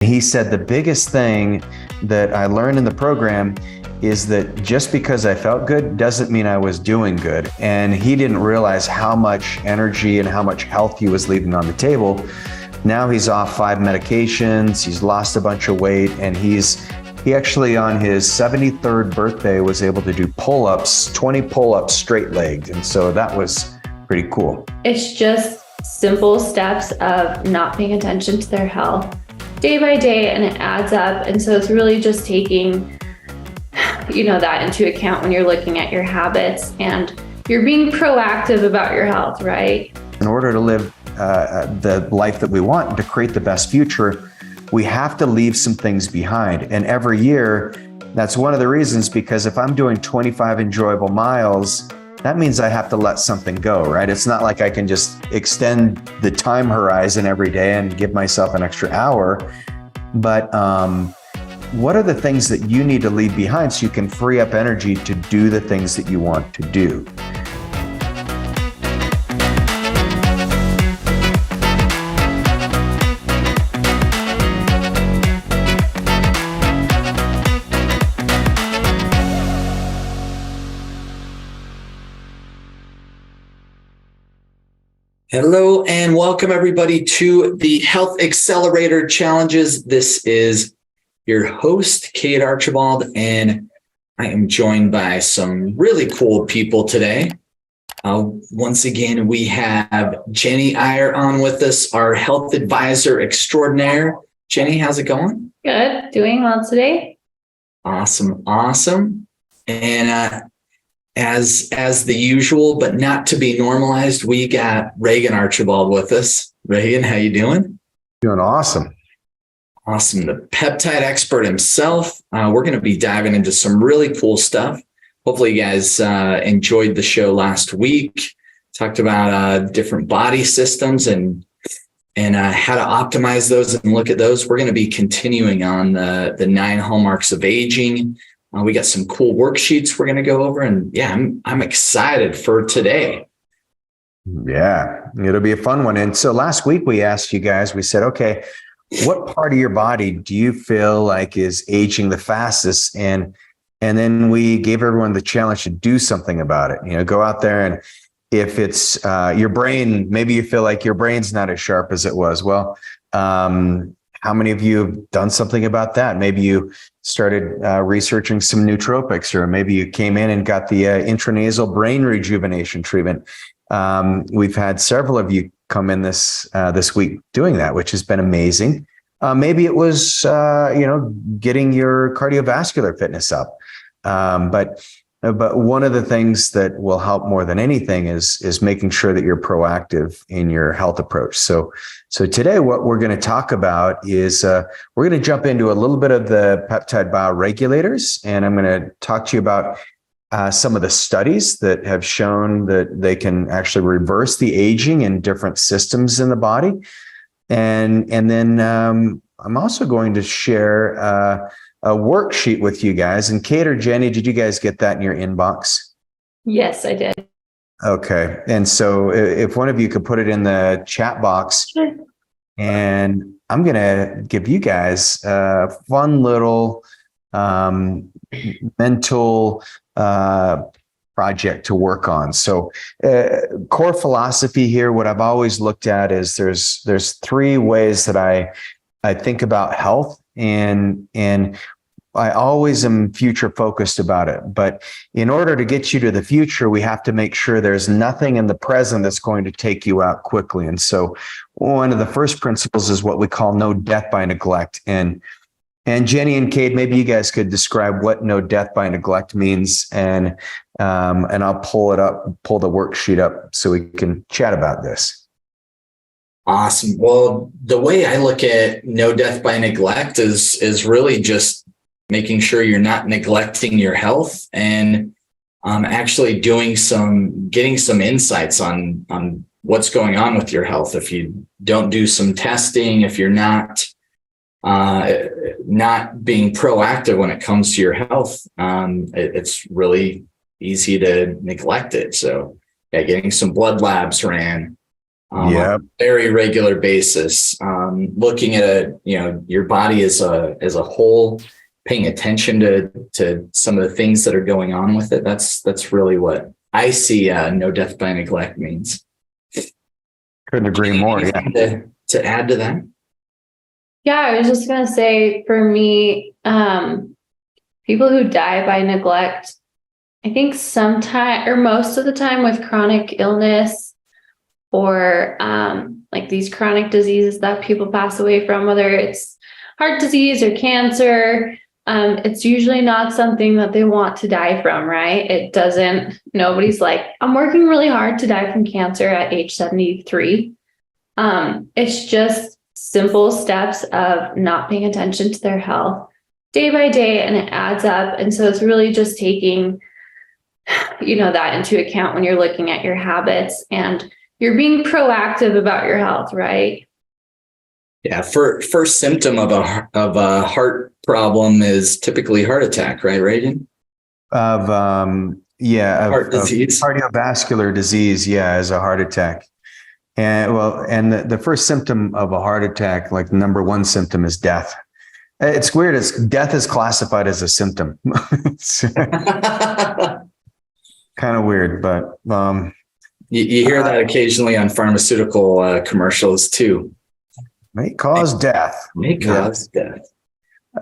He said the biggest thing that I learned in the program is that just because I felt good doesn't mean I was doing good. And he didn't realize how much energy and how much health he was leaving on the table. Now he's off 5 medications, he's lost a bunch of weight, and he actually on his 73rd birthday was able to do pull-ups, 20 pull-ups straight legged. And so that was pretty cool. It's just simple steps of not paying attention to their health day by day, and it adds up. And so it's really just taking, that into account when you're looking at your habits and you're being proactive about your health, right? In order to live the life that we want, to create the best future, we have to leave some things behind. And every year, that's one of the reasons, because if I'm doing 25 enjoyable miles, that means I have to let something go, right? It's not like I can just extend the time horizon every day and give myself an extra hour. But what are the things that you need to leave behind so you can free up energy to do the things that you want to do? Hello and welcome everybody to the Health Accelerator Challenges. This is your host, Cade Archibald, and I am joined by some really cool people today. Once again, we have Jeni Iyer on with us, our health advisor extraordinaire. Jeni, how's it going? Good. Doing well today. Awesome. And as the usual, but not to be normalized, we got Regan Archibald with us. Regan, how you doing? Doing awesome. Awesome. The peptide expert himself. We're going to be diving into some really cool stuff. Hopefully you guys enjoyed the show last week. Talked about different body systems and how to optimize those and look at those. We're going to be continuing on the 9 hallmarks of aging. We got some cool worksheets we're going to go over, and I'm excited for today. Yeah, it'll be a fun one. And so last week we asked you guys, we said, okay, what part of your body do you feel like is aging the fastest? And then we gave everyone the challenge to do something about it. Go out there, and if it's your brain, maybe you feel like your brain's not as sharp as it was. Well, how many of you have done something about that? Maybe you started researching some nootropics, or maybe you came in and got the intranasal brain rejuvenation treatment. We've had several of you come in this week doing that, which has been amazing. Maybe it was, getting your cardiovascular fitness up. But one of the things that will help more than anything is making sure that you're proactive in your health approach. So today, what we're going to talk about is we're going to jump into a little bit of the peptide bioregulators, and I'm going to talk to you about some of the studies that have shown that they can actually reverse the aging in different systems in the body. And then I'm also going to share a worksheet with you guys. And Cade or Jeni, did you guys get that in your inbox? Yes, I did. Okay. And so if one of you could put it in the chat box, Sure. And I'm going to give you guys a fun little mental project to work on. So core philosophy here, what I've always looked at is there's 3 ways that I think about health, and I always am future focused about it. But in order to get you to the future, we have to make sure there's nothing in the present that's going to take you out quickly. And so one of the first principles is what we call no death by neglect. And Jeni and Cade, maybe you guys could describe what no death by neglect means, and I'll pull the worksheet up so we can chat about this. Awesome. Well, the way I look at no death by neglect is really just making sure you're not neglecting your health, and actually getting some insights on what's going on with your health. If you don't do some testing, if you're not being proactive when it comes to your health, it's really easy to neglect it. So getting some blood labs ran, on a very regular basis. Looking at your body as a whole, paying attention to some of the things that are going on with it. That's really what I see no death by neglect means. Couldn't agree more. Yeah. To add to that? Yeah, I was just going to say, for me, people who die by neglect, I think sometimes or most of the time with chronic illness or like these chronic diseases that people pass away from, whether it's heart disease or cancer, it's usually not something that they want to die from, right? Nobody's like, I'm working really hard to die from cancer at age 73. It's just simple steps of not paying attention to their health day by day, and it adds up. And so it's really just taking, that into account when you're looking at your habits and you're being proactive about your health, right? Yeah. First symptom of a heart problem is typically heart attack, right, Regan? Heart disease, cardiovascular disease. Yeah, is a heart attack. And the first symptom of a heart attack, like number one symptom, is death. It's weird. Death is classified as a symptom. It's kind of weird, but you hear that occasionally on pharmaceutical commercials too. May cause death. Death.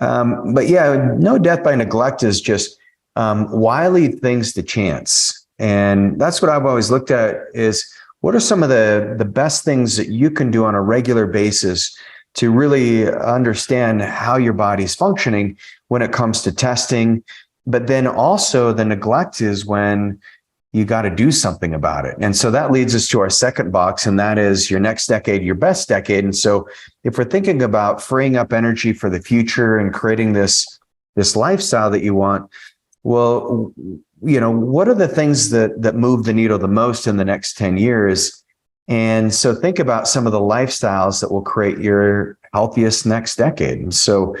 But yeah, no death by neglect is just why leave things to chance? And that's what I've always looked at is, what are some of the best things that you can do on a regular basis to really understand how your body's functioning when it comes to testing? But then also the neglect is when you got to do something about it. And so that leads us to our second box, and that is your next decade, your best decade. And so if we're thinking about freeing up energy for the future and creating this lifestyle that you want, well, what are the things that move the needle the most in the next 10 years? And so think about some of the lifestyles that will create your healthiest next decade. And so,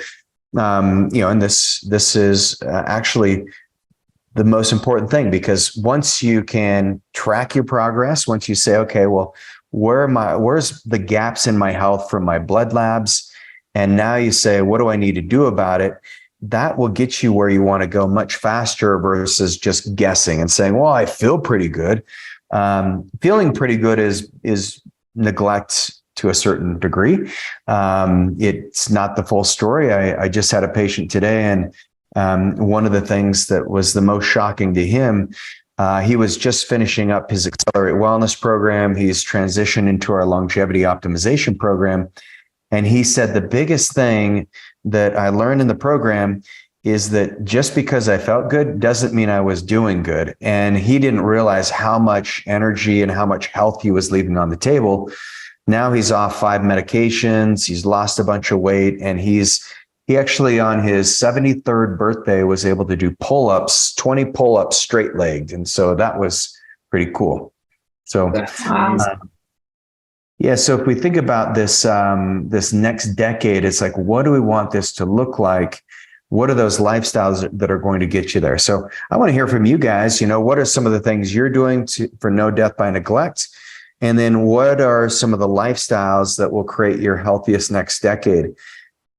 and this is actually the most important thing, because once you can track your progress, once you say, okay, well, where's the gaps in my health from my blood labs? And now you say, what do I need to do about it? That will get you where you want to go much faster versus just guessing and saying, well, I feel pretty good. Feeling pretty good is neglect to a certain degree. It's not the full story. I just had a patient today, and one of the things that was the most shocking to him, he was just finishing up his Accelerate Wellness program. He's transitioned into our longevity optimization program. And he said, the biggest thing that I learned in the program is that just because I felt good doesn't mean I was doing good. And he didn't realize how much energy and how much health he was leaving on the table. Now he's off 5 medications. He's lost a bunch of weight, and he actually on his 73rd birthday was able to do pull-ups, 20 pull-ups straight legged. And so that was pretty cool. So that's amazing. Yeah. So if we think about this next decade, it's like, what do we want this to look like? What are those lifestyles that are going to get you there? So I want to hear from you guys. What are some of the things you're doing for no death by neglect? And then what are some of the lifestyles that will create your healthiest next decade?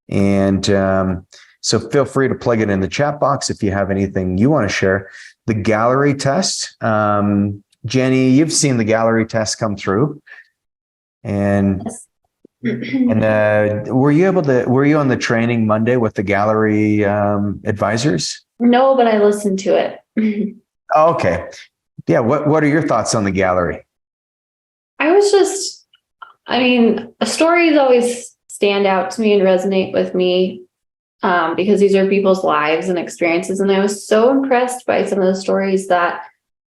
And so feel free to plug it in the chat box if you have anything you want to share. The Gallery test. Jeni, you've seen the Gallery test come through. And were you on the training Monday with the Gallery advisors? No, but I listened to it. Okay. Yeah. What are your thoughts on the Gallery? Stories always stand out to me and resonate with me because these are people's lives and experiences. And I was so impressed by some of the stories that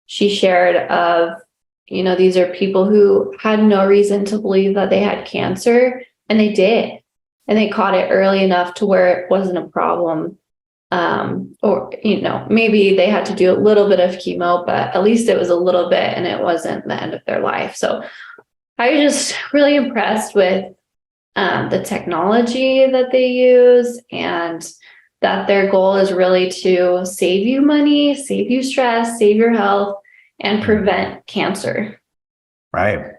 she shared of, these are people who had no reason to believe that they had cancer, and they did. And they caught it early enough to where it wasn't a problem. Or maybe they had to do a little bit of chemo, but at least it was a little bit and it wasn't the end of their life. So I was just really impressed with the technology that they use, and that their goal is really to save you money, save you stress, save your health, and prevent cancer. Right.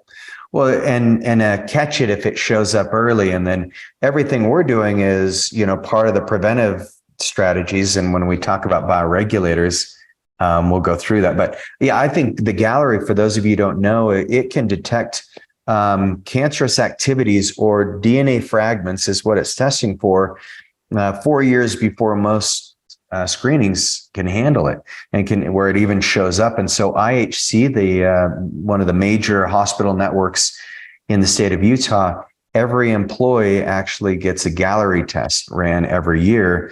Well, and catch it if it shows up early. And then everything we're doing is, part of the preventive strategies. And when we talk about bioregulators, we'll go through that. But yeah, I think the gallery, for those of you who don't know, it can detect cancerous activities or DNA fragments is what it's testing for 4 years before most screenings can handle it, and where it even shows up. And so IHC, one of the major hospital networks in the state of Utah, every employee actually gets a gallery test ran every year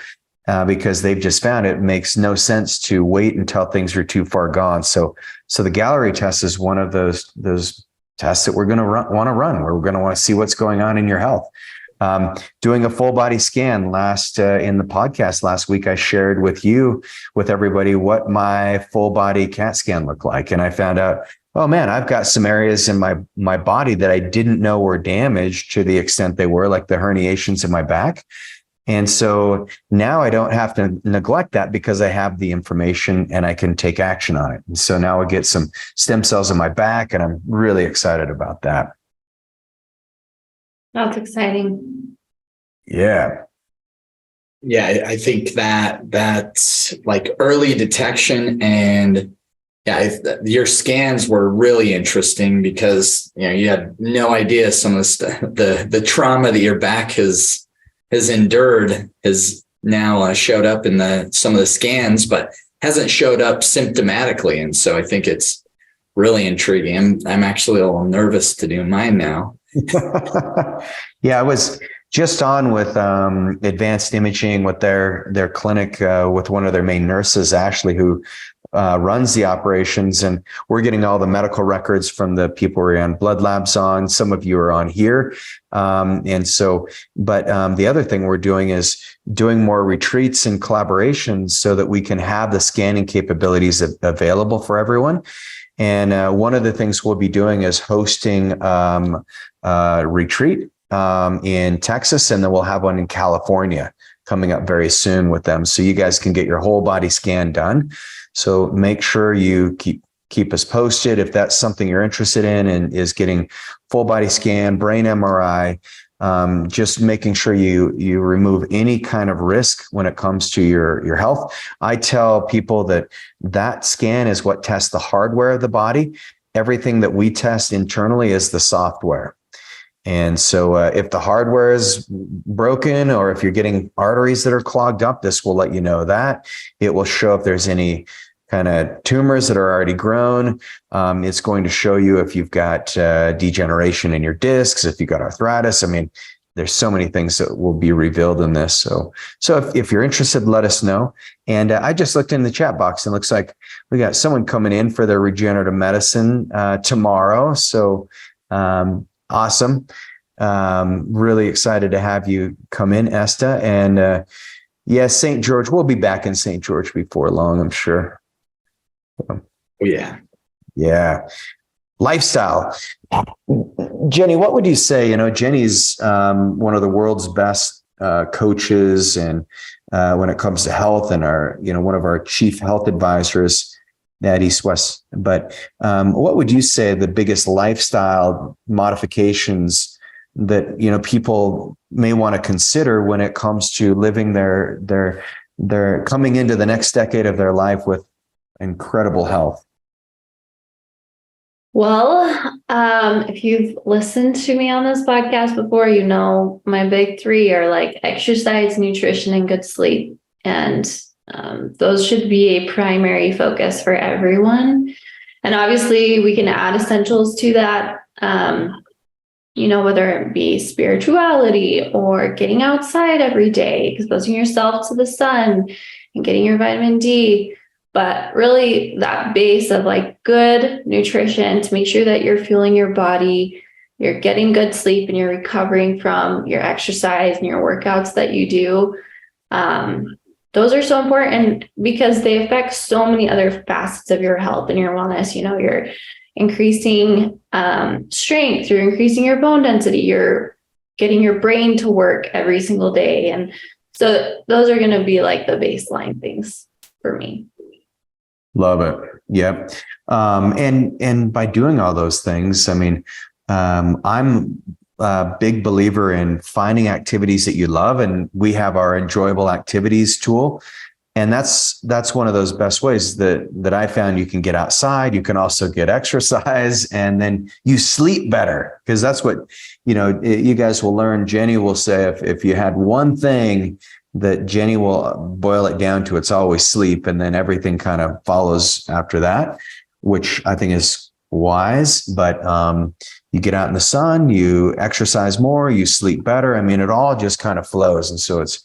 because they've just found it makes no sense to wait until things are too far gone. So the gallery test is one of those tests that we're going to want to run, where we're going to want to see what's going on in your health. Doing a full body scan in the podcast last week, I shared with everybody what my full body CAT scan looked like. And I found out, oh man, I've got some areas in my body that I didn't know were damaged to the extent they were, like the herniations in my back. And so now I don't have to neglect that because I have the information and I can take action on it. And so now I get some stem cells in my back, and I'm really excited about that. That's exciting. Yeah. Yeah, I think that's like early detection. And yeah, your scans were really interesting because, you had no idea some of the trauma that your back has endured has now showed up in some of the scans, but hasn't showed up symptomatically. And so I think it's really intriguing. I'm actually a little nervous to do mine now. Yeah, I was just on with advanced imaging with their clinic with one of their main nurses, Ashley, who runs the operations, and we're getting all the medical records from the people we're on blood labs on. Some of you are on here. The other thing we're doing is doing more retreats and collaborations so that we can have the scanning capabilities available for everyone. And one of the things we'll be doing is hosting a retreat in Texas, and then we'll have one in California coming up very soon with them. So you guys can get your whole body scan done. So make sure you keep us posted if that's something you're interested in, and is getting full body scan, brain MRI, just making sure you remove any kind of risk when it comes to your health. I tell people that scan is what tests the hardware of the body. Everything that we test internally is the software. And so if the hardware is broken, or if you're getting arteries that are clogged up, this will let you know that. It will show if there's any kind of tumors that are already grown. It's going to show you if you've got degeneration in your discs, if you've got arthritis. I mean, there's so many things that will be revealed in this. So if you're interested, let us know. And I just looked in the chat box, and it looks like we got someone coming in for their regenerative medicine tomorrow. So awesome. Really excited to have you come in, Esta. And yes, St. George, we'll be back in St. George before long, I'm sure. Yeah. Yeah. Lifestyle. Jeni, what would you say? Jeni's one of the world's best coaches, and when it comes to health, and one of our chief health advisors at East West. But what would you say the biggest lifestyle modifications that people may want to consider when it comes to living their coming into the next decade of their life with incredible health? Well, if you've listened to me on this podcast before, my big three are like exercise, nutrition, and good sleep. And those should be a primary focus for everyone. And obviously we can add essentials to that, whether it be spirituality or getting outside every day, exposing yourself to the sun and getting your vitamin D. But really that base of like good nutrition to make sure that you're fueling your body, you're getting good sleep, and you're recovering from your exercise and your workouts that you do. Those are so important because they affect so many other facets of your health and your wellness. You're increasing strength, you're increasing your bone density, you're getting your brain to work every single day. And so those are going to be like the baseline things for me. Love it. Yep. And by doing all those things, I mean, I'm a big believer in finding activities that you love. And we have our enjoyable activities tool. And that's one of those best ways that I found you can get outside. You can also get exercise, and then you sleep better, because that's what, you guys will learn. Jeni will say, if you had one thing that Jeni will boil it down to, it's always sleep. And then everything kind of follows after that, which I think is wise. But you get out in the sun, you exercise more, you sleep better. I mean, it all just kind of flows. And so it's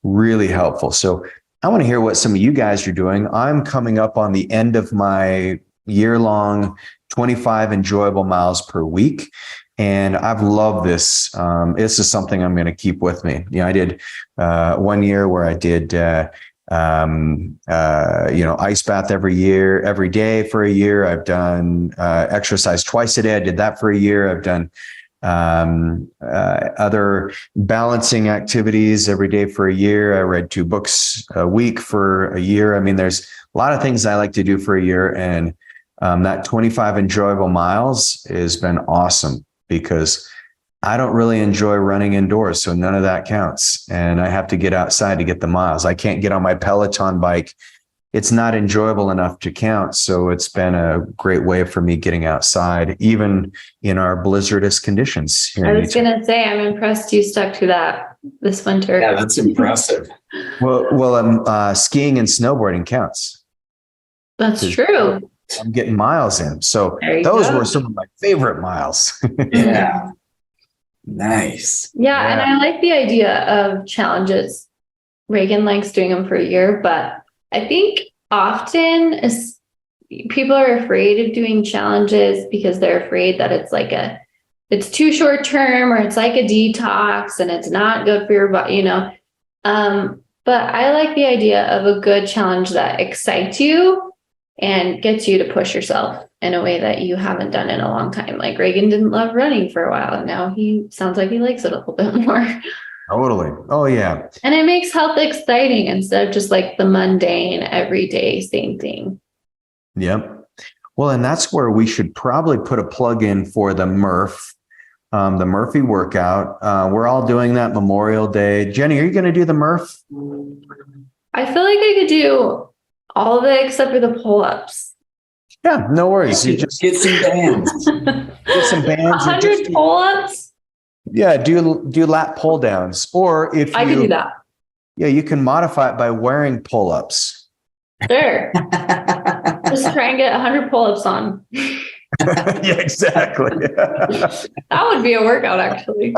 really helpful. So I want to hear what some of you guys are doing. I'm coming up on the end of my year-long 25 enjoyable miles per week. And I've loved this. This is something I'm going to keep with me. I did 1 year where I did, ice bath every day for a year. I've done exercise twice a day. I did that for a year. I've done other balancing activities every day for a year. I read 2 books a week for a year. I mean, there's a lot of things I like to do for a year. And that 25 enjoyable miles has been awesome, because I don't really enjoy running indoors. So none of that counts. And I have to get outside to get the miles. I can't get on my Peloton bike. It's not enjoyable enough to count. So it's been a great way for me getting outside, even in our blizzardous conditions here. I was going to say, I'm impressed you stuck to that this winter. Yeah, that's impressive. Well, skiing and snowboarding counts. That's true. I'm getting miles in. So those were some of my favorite miles. Yeah. Nice. Yeah. And I like the idea of challenges. Regan likes doing them for a year, but I think often people are afraid of doing challenges because they're afraid that it's too short term, or it's like a detox and it's not good for your body, but I like the idea of a good challenge that excites you and gets you to push yourself in a way that you haven't done in a long time. Like Regan didn't love running for a while, and now he sounds like he likes it a little bit more. Totally. Oh, yeah. And it makes health exciting instead of just like the mundane, everyday same thing. Yep. Well, and that's where we should probably put a plug in for the Murph, the Murphy workout. We're all doing that Memorial Day. Jeni, are you going to do the Murph? I feel like I could do all of it except for the pull-ups. Yeah, no worries. You just get some bands. Get some bands. 100 pull-ups? Yeah, do lat pull downs. Or if I can do that. Yeah, you can modify it by wearing pull-ups. Sure. Just try and get 100 pull-ups on. Yeah, exactly. That would be a workout, actually.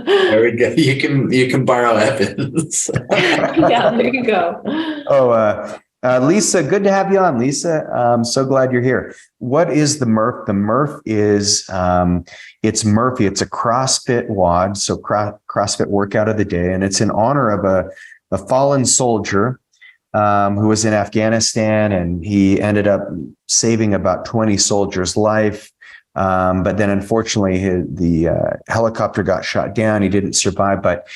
There we go. You can borrow Evans. Yeah, there you go. Oh, Lisa, good to have you on. Lisa, I'm so glad you're here. What is the Murph? The Murph is, it's Murphy. It's a CrossFit WOD, so CrossFit workout of the day. And it's in honor of a fallen soldier who was in Afghanistan, and he ended up saving about 20 soldiers' life. But then unfortunately, the helicopter got shot down. He didn't survive, but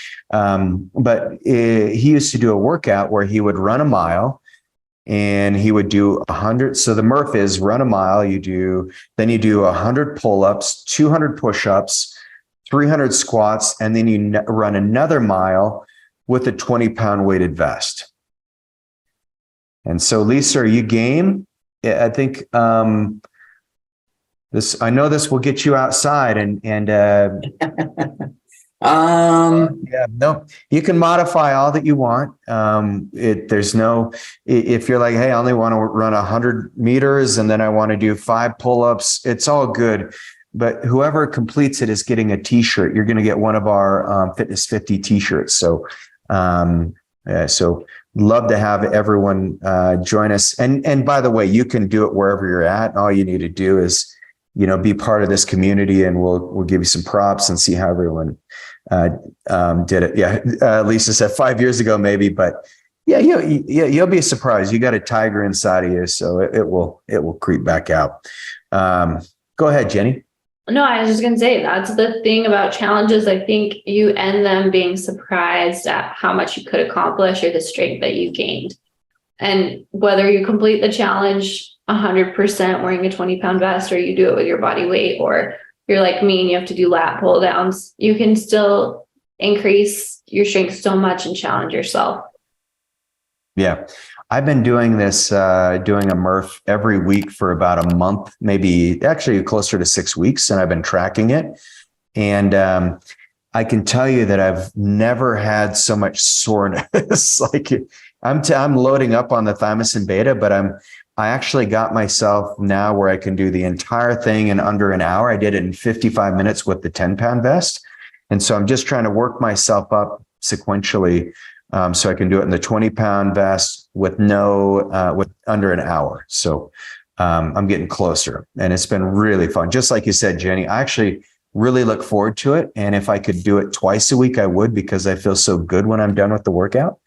he used to do a workout where he would run a mile, and he would do 100. So the Murph is run a mile. Then you do 100 pull-ups, 200 push-ups, 300 squats, and then you run another mile with a 20-pound weighted vest. And so, Lisa, are you game? Yeah, I think I know this will get you outside, and yeah, no, you can modify all that you want. If you're like, hey, I only want to run 100 meters and then I want to do 5 pull-ups, it's all good. But whoever completes it is getting a t-shirt. You're going to get one of our Fitness 50 t-shirts. So love to have everyone join us. And by the way, you can do it wherever you're at. All you need to do is, be part of this community, and we'll give you some props and see how everyone did it. Yeah. Lisa said 5 years ago, maybe, but yeah, you'll be surprised. You got a tiger inside of you, so it will creep back out. Go ahead, Jeni. No, I was just going to say, that's the thing about challenges. I think you end them being surprised at how much you could accomplish or the strength that you gained. And whether you complete the challenge 100% wearing a 20-pound vest, or you do it with your body weight, or you're like me and you have to do lat pull downs, you can still increase your strength so much and challenge yourself. Yeah. I've been doing this, doing a Murph every week for about a month, maybe actually closer to 6 weeks, and I've been tracking it. And I can tell you that I've never had so much soreness. Like I'm loading up on the thymosin beta, but I actually got myself now where I can do the entire thing in under an hour. I did it in 55 minutes with the 10-pound vest. And so I'm just trying to work myself up sequentially, so I can do it in the 20-pound vest with with under an hour. So I'm getting closer, and it's been really fun. Just like you said, Jeni, I actually really look forward to it. And if I could do it twice a week, I would, because I feel so good when I'm done with the workout.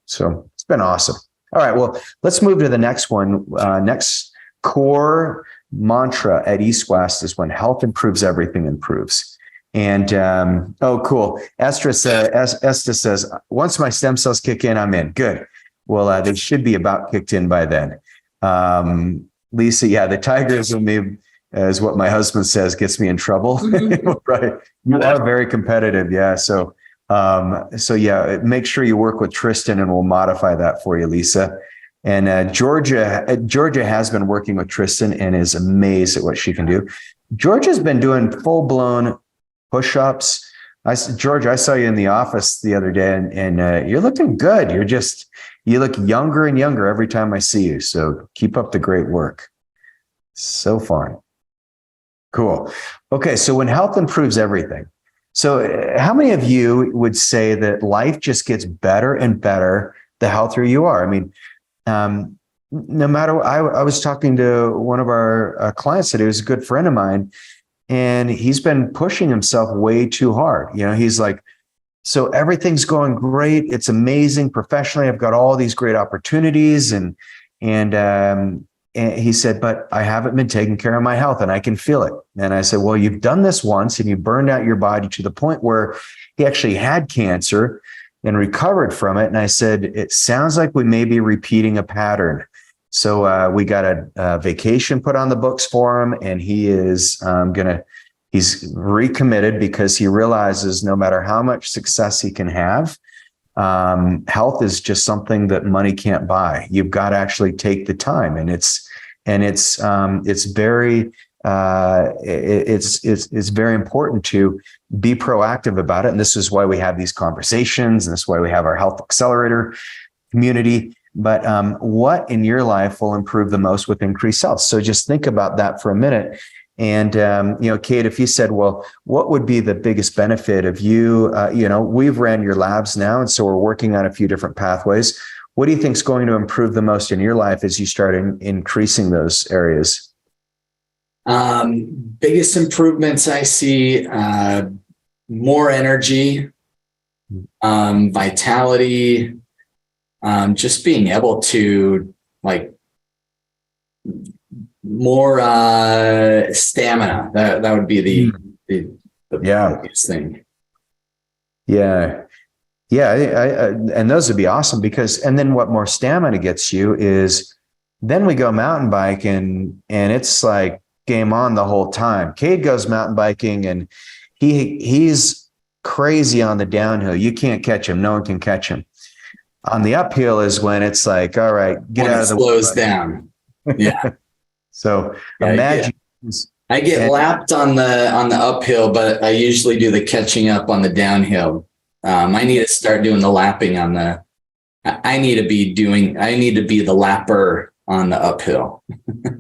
So it's been awesome. All right, well, let's move to the next one. Next core mantra at East West is when health improves, everything improves. And oh, cool. Esther says, once my stem cells kick in, I'm in. Good. Well, they should be about kicked in by then. Lisa, yeah, the tigers in me, is what my husband says, gets me in trouble. Right. You are very competitive. Yeah. So yeah, make sure you work with Tristan, and we'll modify that for you, Lisa. And Georgia has been working with Tristan and is amazed at what she can do. Georgia's been doing full-blown push-ups. Georgia, I saw you in the office the other day, and you're looking good. You look younger and younger every time I see you. So keep up the great work. So fun. Cool. Okay. So when health improves everything. So how many of you would say that life just gets better and better the healthier you are? I mean, no matter, I was talking to one of our clients today, who's a good friend of mine, and he's been pushing himself way too hard. You know, he's like, so everything's going great. It's amazing. Professionally, I've got all these great opportunities. And he said, but I haven't been taking care of my health, and I can feel it. And I said, well, you've done this once, and you burned out your body to the point where he actually had cancer and recovered from it. And I said, it sounds like we may be repeating a pattern. So we got a vacation put on the books for him, and he is he's recommitted, because he realizes no matter how much success he can have, health is just something that money can't buy. You've got to actually take the time, and it's very important to be proactive about it. And this is why we have these conversations, and this is why we have our Health Accelerator community. But what in your life will improve the most with increased health? So just think about that for a minute. And, Cade, if you said, well, what would be the biggest benefit of you? We've ran your labs now, and so we're working on a few different pathways. What do you think is going to improve the most in your life as you start increasing those areas? Biggest improvements I see, more energy, vitality, just being able to more stamina. That would be the biggest thing. Yeah. And those would be awesome, and then what more stamina gets you is then we go mountain biking, and it's like game on the whole time. Cade goes mountain biking, and he's crazy on the downhill. You can't catch him. No one can catch him. On the uphill is when it's like, all right, get out of the way. Slows down. Yeah. So imagine. I get lapped on the uphill, but I usually do the catching up on the downhill. I need to start doing the lapping on the. I need to be the lapper on the uphill.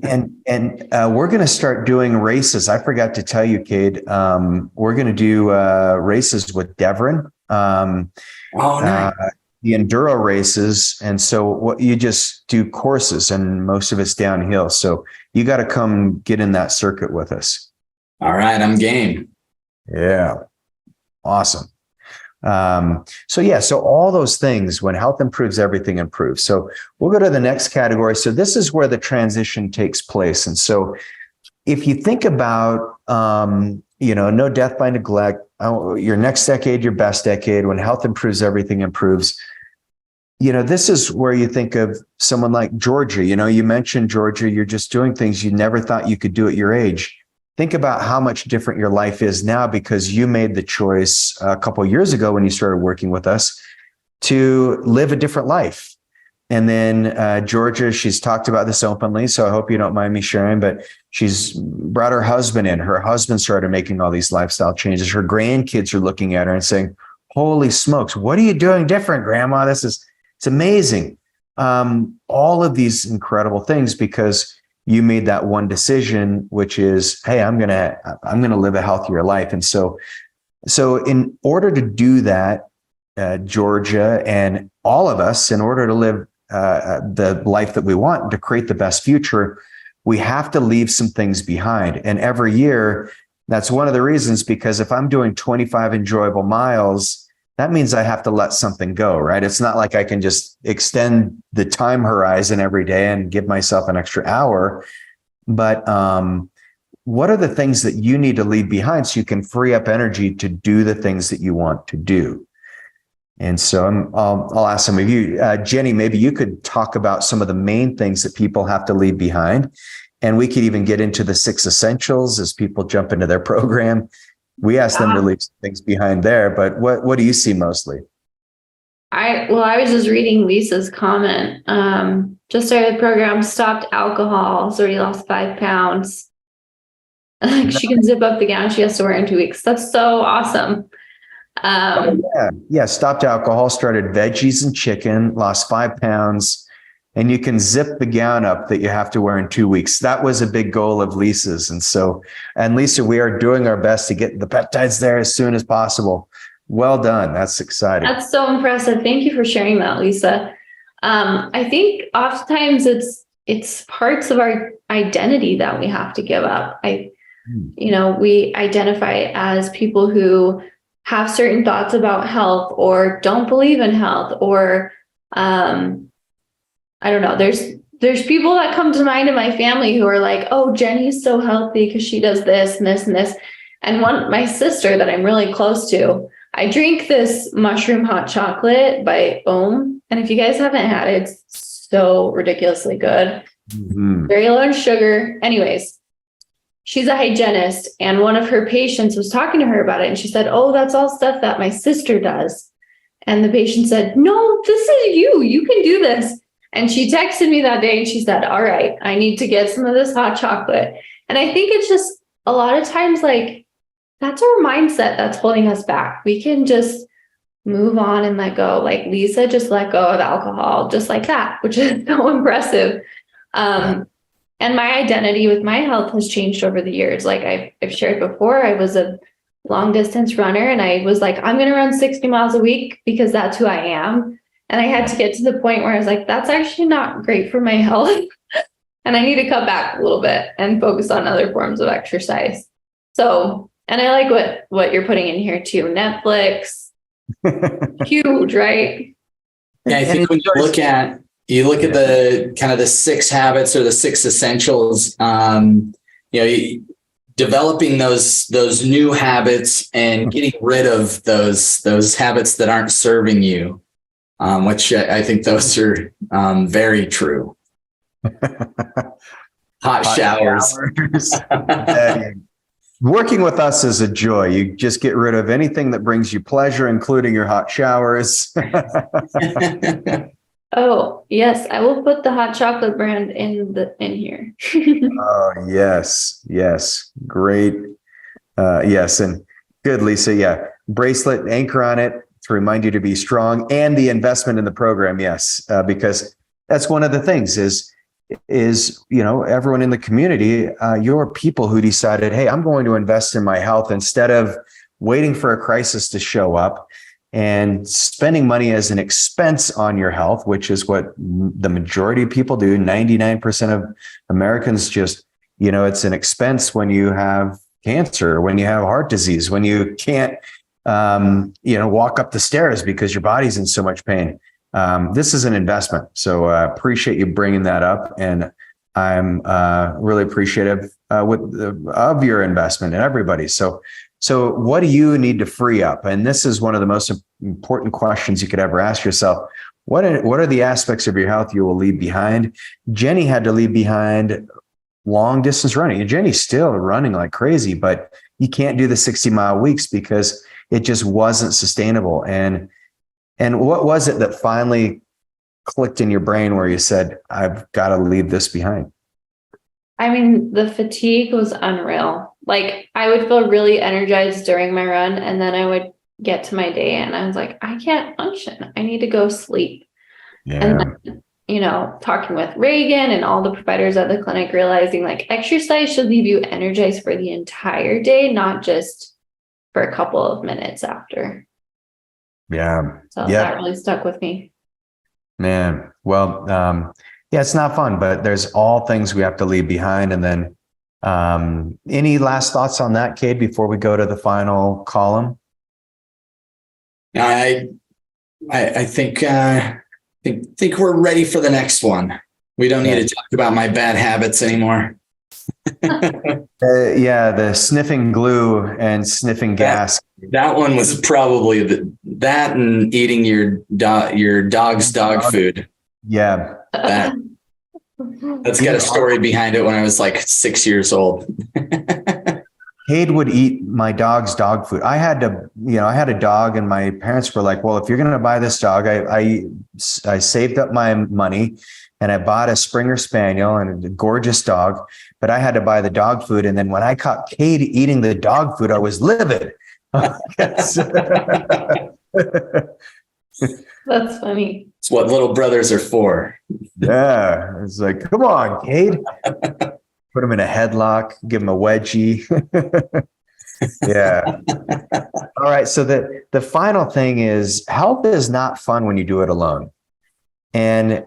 and we're going to start doing races. I forgot to tell you, Cade. We're going to do races with Devon. Nice. The enduro races. And so what you just do courses, and most of it's downhill. So you got to come get in that circuit with us. All right. I'm game. Yeah. Awesome. So all those things, when health improves, everything improves. So we'll go to the next category. So this is where the transition takes place. And so if you think about, no death by neglect, your next decade, your best decade, when health improves, everything improves. This is where you think of someone like Georgia. You mentioned Georgia, you're just doing things you never thought you could do at your age. think about how much different your life is now because you made the choice a couple of years ago when you started working with us to live a different life. And then Georgia, she's talked about this openly, so I hope you don't mind me sharing, but she's brought her husband in. Her husband started making all these lifestyle changes. Her grandkids are looking at her and saying, holy smokes, what are you doing different, Grandma? It's amazing. All of these incredible things because you made that one decision, which is, hey, I'm gonna live a healthier life. And so in order to do that, Georgia and all of us, in order to live the life that we want, to create the best future, we have to leave some things behind. And every year, that's one of the reasons, because if I'm doing 25 enjoyable miles, that means I have to let something go, right? It's not like I can just extend the time horizon every day and give myself an extra hour. But what are the things that you need to leave behind so you can free up energy to do the things that you want to do? And so I'll ask some of you, Jeni, maybe you could talk about some of the main things that people have to leave behind. And we could even get into the 6 essentials as people jump into their program. We ask them to leave things behind there, but what do you see mostly? I was just reading Lisa's comment. Just started the program, stopped alcohol, has already lost 5 pounds. She can zip up the gown she has to wear in 2 weeks. That's so awesome. Stopped alcohol, started veggies and chicken, lost 5 pounds, and you can zip the gown up that you have to wear in 2 weeks. That was a big goal of Lisa's. And Lisa, we are doing our best to get the peptides there as soon as possible. Well done. That's exciting. That's so impressive. Thank you for sharing that, Lisa. I think oftentimes it's parts of our identity that we have to give up. We identify as people who have certain thoughts about health or don't believe in health, or I don't know. There's people that come to mind in my family who are like, oh, Jeni's so healthy because she does this and this and this. And my sister that I'm really close to, I drink this mushroom hot chocolate by Ohm. And if you guys haven't had it, it's so ridiculously good. Mm-hmm. Very low in sugar. Anyways, she's a hygienist, and one of her patients was talking to her about it. And she said, oh, that's all stuff that my sister does. And the patient said, no, this is you. You can do this. And she texted me that day and she said, all right, I need to get some of this hot chocolate. And I think it's just a lot of times, like, that's our mindset that's holding us back. We can just move on and let go. Like Lisa just let go of alcohol just like that, which is so impressive. And my identity with my health has changed over the years. Like I've shared before, I was a long distance runner and I was like, I'm going to run 60 miles a week because that's who I am. And I had to get to the point where I was like, that's actually not great for my health. And I need to cut back a little bit and focus on other forms of exercise. So, and I like what you're putting in here too. Netflix, huge, right? Yeah, I think when you look at the kind of the 6 habits or the 6 essentials, developing those new habits and getting rid of those habits that aren't serving you, which I think those are very true. Hot showers. Working with us is a joy. You just get rid of anything that brings you pleasure, including your hot showers. Oh, yes. I will put the hot chocolate brand in here. Oh, yes. Yes. Great. Yes. And good, Lisa. Yeah. Bracelet, anchor on it to remind you to be strong, and the investment in the program. Yes. Because that's one of the things is, everyone in the community, you're people who decided, hey, I'm going to invest in my health instead of waiting for a crisis to show up and spending money as an expense on your health, which is what the majority of people do. 99% of Americans just, it's an expense when you have cancer, when you have heart disease, when you can't, walk up the stairs because your body's in so much pain. This is an investment. So I appreciate you bringing that up. And I'm really appreciative of your investment and everybody. So what do you need to free up? And this is one of the most important questions you could ever ask yourself. What are the aspects of your health you will leave behind? Jeni had to leave behind long distance running. And Jeni's still running like crazy, but you can't do the 60-mile weeks because it just wasn't sustainable. And what was it that finally clicked in your brain where you said, I've got to leave this behind? I mean, the fatigue was unreal. Like, I would feel really energized during my run, and then I would get to my day and I was like, I can't function. I need to go sleep. Yeah. And then, talking with Regan and all the providers at the clinic, realizing like exercise should leave you energized for the entire day, not just for a couple of minutes after. Yeah. So that really stuck with me. Man. Well, yeah, it's not fun, but there's all things we have to leave behind. And then any last thoughts on that, Cade, before we go to the final column? I think we're ready for the next one. We don't need to talk about my bad habits anymore. Yeah, the sniffing glue and sniffing gas. That one was probably that and eating your dog's dog food. Yeah. That's got a story behind it when I was like 6 years old. Cade would eat my dog's dog food. I had a dog and my parents were like, well, if you're going to buy this dog, I saved up my money and I bought a Springer Spaniel and a gorgeous dog, but I had to buy the dog food. And then when I caught Cade eating the dog food, I was livid. That's funny. It's what little brothers are for. Yeah. It's like, come on, Cade. Put him in a headlock, give him a wedgie. Yeah. All right. So the final thing is, health is not fun when you do it alone. And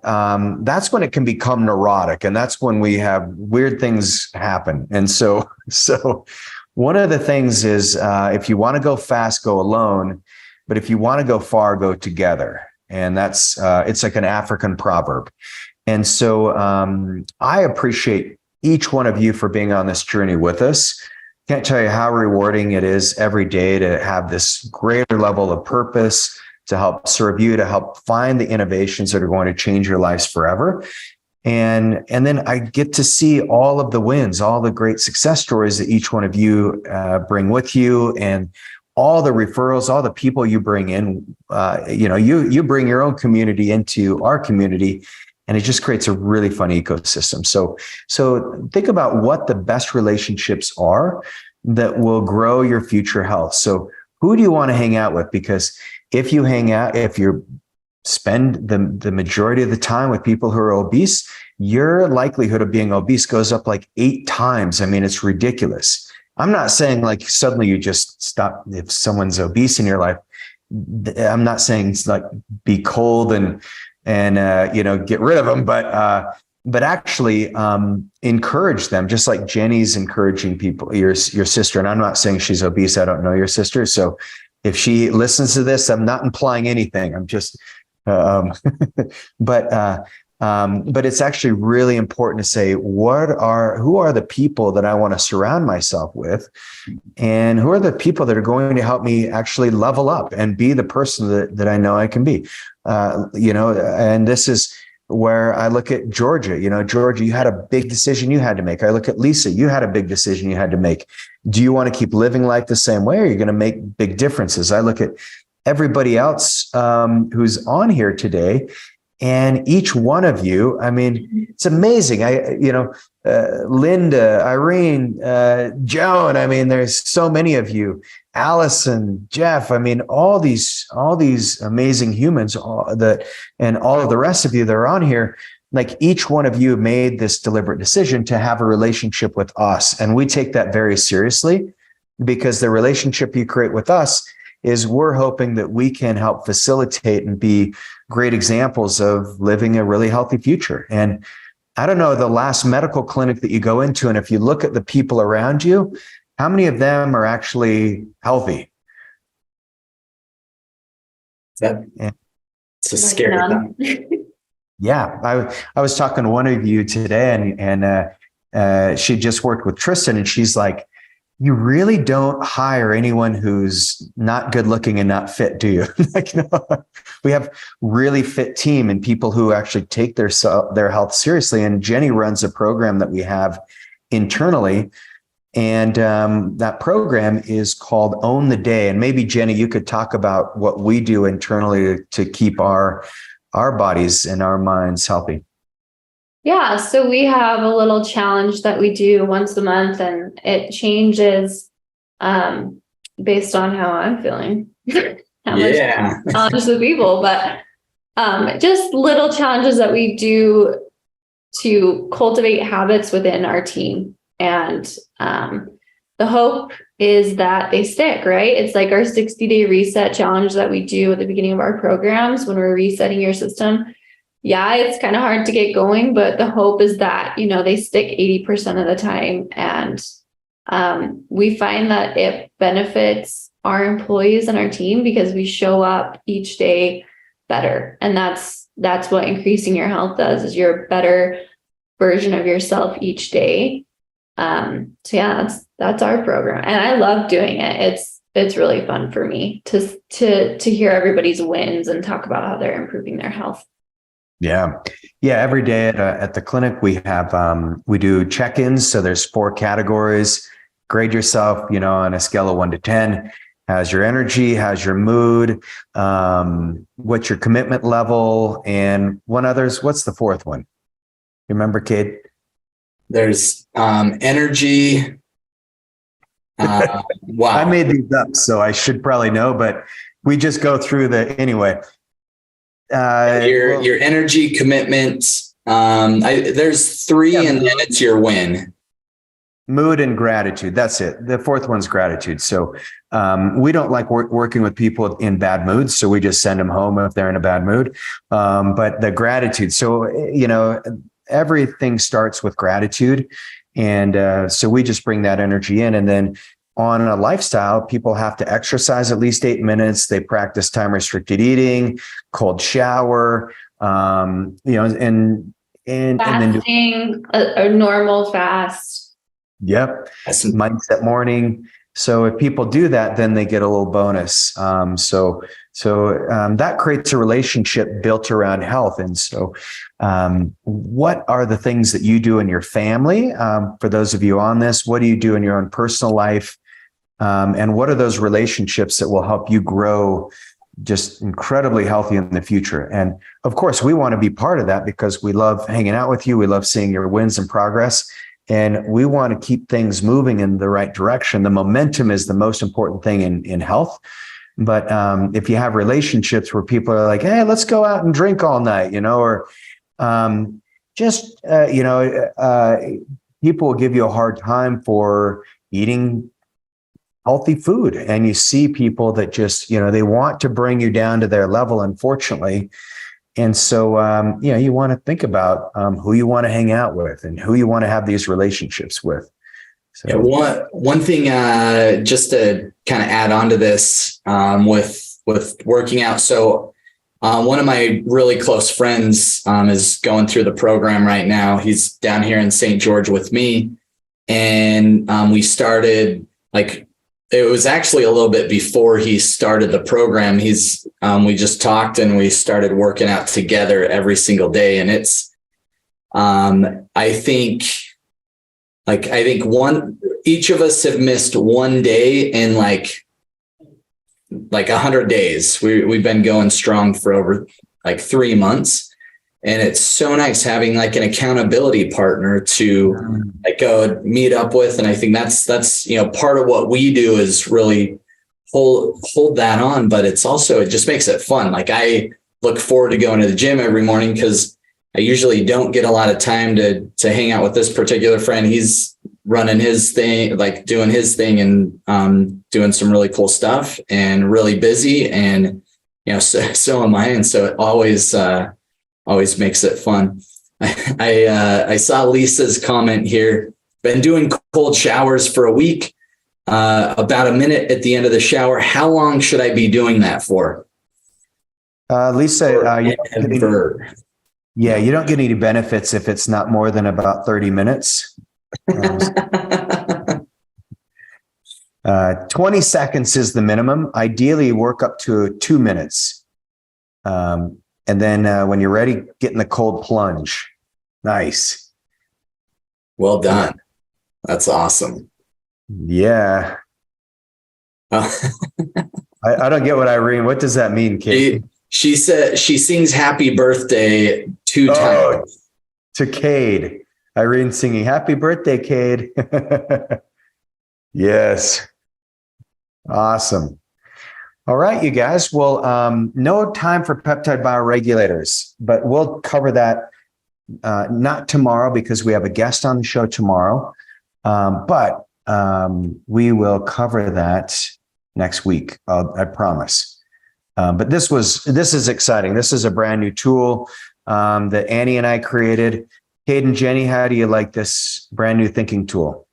that's when it can become neurotic. And that's when we have weird things happen. And so one of the things is if you want to go fast, go alone. But if you want to go far, go together. And that's it's like an African proverb. And so I appreciate each one of you for being on this journey with us. Can't tell you how rewarding it is every day to have this greater level of purpose, to help serve you, to help find the innovations that are going to change your lives forever. And then I get to see all of the wins, all the great success stories that each one of you bring with you, and all the referrals, all the people you bring in. You bring your own community into our community, and it just creates a really fun ecosystem. So think about what the best relationships are that will grow your future health. So who do you want to hang out with? Because if you spend the majority of the time with people who are obese, your likelihood of being obese goes up like 8 times. I mean, it's ridiculous. I'm not saying like suddenly you just stop if someone's obese in your life. I'm not saying it's like be cold and get rid of them, but actually encourage them, just like Jeni's encouraging people, your sister. And I'm not saying she's obese. I don't know your sister. So if she listens to this, I'm not implying anything. I'm just, but it's actually really important to say, who are the people that I want to surround myself with? And who are the people that are going to help me actually level up and be the person that I know I can be? And this is where I look at Georgia. Georgia, you had a big decision you had to make. I look at Lisa, you had a big decision you had to make. Do you want to keep living life the same way, or are you going to make big differences? I look at everybody else who's on here today, and each one of you, I mean, it's amazing. Linda, Irene, Joan, I mean, there's so many of you, Allison, Jeff, I mean, all these amazing humans and all of the rest of you that are on here, like each one of you made this deliberate decision to have a relationship with us. And we take that very seriously, because the relationship you create with us is we're hoping that we can help facilitate and be great examples of living a really healthy future. And I don't know, the last medical clinic that you go into, and if you look at the people around you, how many of them are actually healthy? It's a scary thing. Yeah. I was talking to one of you today, and she just worked with Tristan, and she's like, you really don't hire anyone who's not good looking and not fit, do you? We have really fit team and people who actually take their health seriously. And Jeni runs a program that we have internally. And that program is called Own the Day. And maybe, Jeni, you could talk about what we do internally to keep our bodies and our minds healthy. Yeah, so we have a little challenge that we do once a month, and it changes based on how I'm feeling. How much challenge the people, but just little challenges that we do to cultivate habits within our team. And the hope is that they stick, right? It's like our 60-day reset challenge that we do at the beginning of our programs when we're resetting your system. Yeah, it's kind of hard to get going, but the hope is that, they stick 80% of the time. And we find that it benefits our employees and our team because we show up each day better. And that's what increasing your health does, is you're a better version of yourself each day. So yeah, that's our program. And I love doing it. It's really fun for me to hear everybody's wins and talk about how they're improving their health. Yeah. Every day at the clinic, we have, we do check-ins. So there's 4 categories. Grade yourself, on a scale of 1 to 10. How's your energy? How's your mood? What's your commitment level? And what's the 4th one? You remember, Cade? There's energy. Wow. I made these up, so I should probably know, but we just go through anyway. Your energy, commitments. There's 3, and then it's your win. Mood and gratitude. That's it. The 4th one's gratitude. So we don't like working with people in bad moods. So we just send them home if they're in a bad mood. But the gratitude. So, everything starts with gratitude. And so we just bring that energy in. And then on a lifestyle, people have to exercise at least 8 minutes. They practice time restricted eating, cold shower, and fasting, and then a normal fast. Yep. Mindset morning. So if people do that, then they get a little bonus. So that creates a relationship built around health. And so what are the things that you do in your family? For those of you on this, what do you do in your own personal life? And what are those relationships that will help you grow just incredibly healthy in the future? And of course, we want to be part of that because we love hanging out with you. We love seeing your wins and progress. And we want to keep things moving in the right direction. The momentum is the most important thing in health. But if you have relationships where people are like, hey, let's go out and drink all night, or people will give you a hard time for eating healthy food. And you see people that just, they want to bring you down to their level, unfortunately. And so, you want to think about who you want to hang out with and who you want to have these relationships with. So one thing, just to kind of add on to this, with working out. So one of my really close friends is going through the program right now. He's down here in St. George with me. And we started, it was actually a little bit before he started the program. We just talked and we started working out together every single day. And it's, I think each of us have missed one day in like 100 days. We've been going strong for over 3 months. And it's so nice having an accountability partner to go meet up with. And I think that's, part of what we do is really hold that on, but it just makes it fun. I look forward to going to the gym every morning because I usually don't get a lot of time to hang out with this particular friend. He's running his thing, doing his thing and doing some really cool stuff and really busy. And, so am I. And so it always makes it fun. I saw Lisa's comment here. Been doing cold showers for a week, about a minute at the end of the shower. How long should I be doing that for? Lisa, you don't get any benefits if it's not more than about 30 minutes. 20 seconds is the minimum. Ideally, work up to 2 minutes. And then when you're ready, get in the cold plunge. Nice. Well done. That's awesome. Yeah. I don't get what Irene. What does that mean, Cade? She said she sings happy birthday 2 times. To Cade. Irene singing happy birthday, Cade. Yes. Awesome. All right, you guys. Well, no time for peptide bioregulators, but we'll cover that not tomorrow because we have a guest on the show tomorrow. But we will cover that next week. I promise. But this is exciting. This is a brand new tool that Annie and I created. Cade and Jeni, how do you like this brand new thinking tool?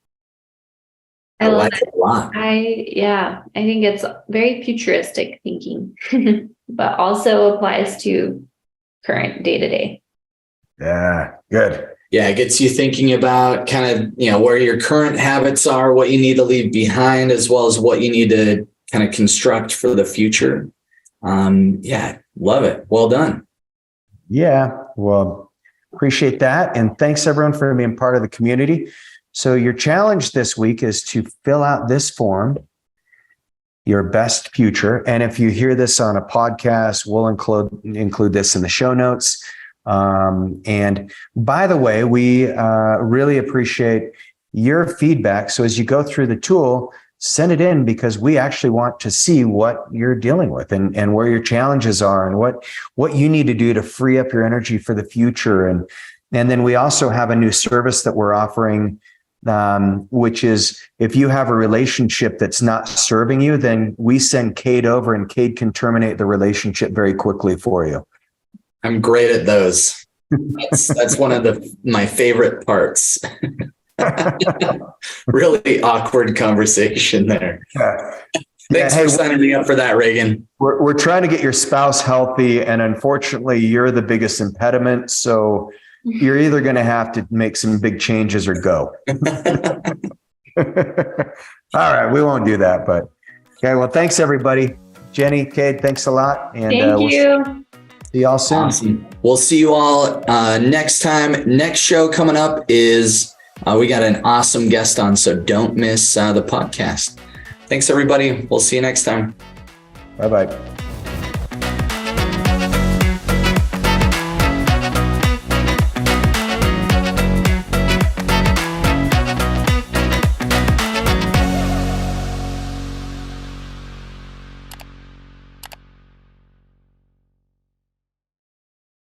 I love like it a lot. I think it's very futuristic thinking, but also applies to current day to day. Yeah, good. Yeah, it gets you thinking about kind of, where your current habits are, what you need to leave behind, as well as what you need to kind of construct for the future. Yeah, love it. Well done. Yeah, well, appreciate that. And thanks everyone for being part of the community. So your challenge this week is to fill out this form, your best future. And if you hear this on a podcast, we'll include this in the show notes. And by the way, we really appreciate your feedback. So as you go through the tool, send it in because we actually want to see what you're dealing with and where your challenges are and what you need to do to free up your energy for the future. And then we also have a new service that we're offering, which is if you have a relationship that's not serving you, then we send Cade over and Cade can terminate the relationship very quickly for you. I'm great at those. That's one of my favorite parts. Really awkward conversation there. Thanks for signing me up for that, Regan. We're trying to get your spouse healthy, and unfortunately, you're the biggest impediment. So you're either going to have to make some big changes or go. All right, we won't do that, but okay. Well, thanks everybody. Jeni, Cade, thanks a lot, and Thank you. See y'all soon. Awesome. We'll see you all next time. Next show coming up is we got an awesome guest on, so don't miss the podcast. Thanks, everybody. We'll see you next time. Bye-bye.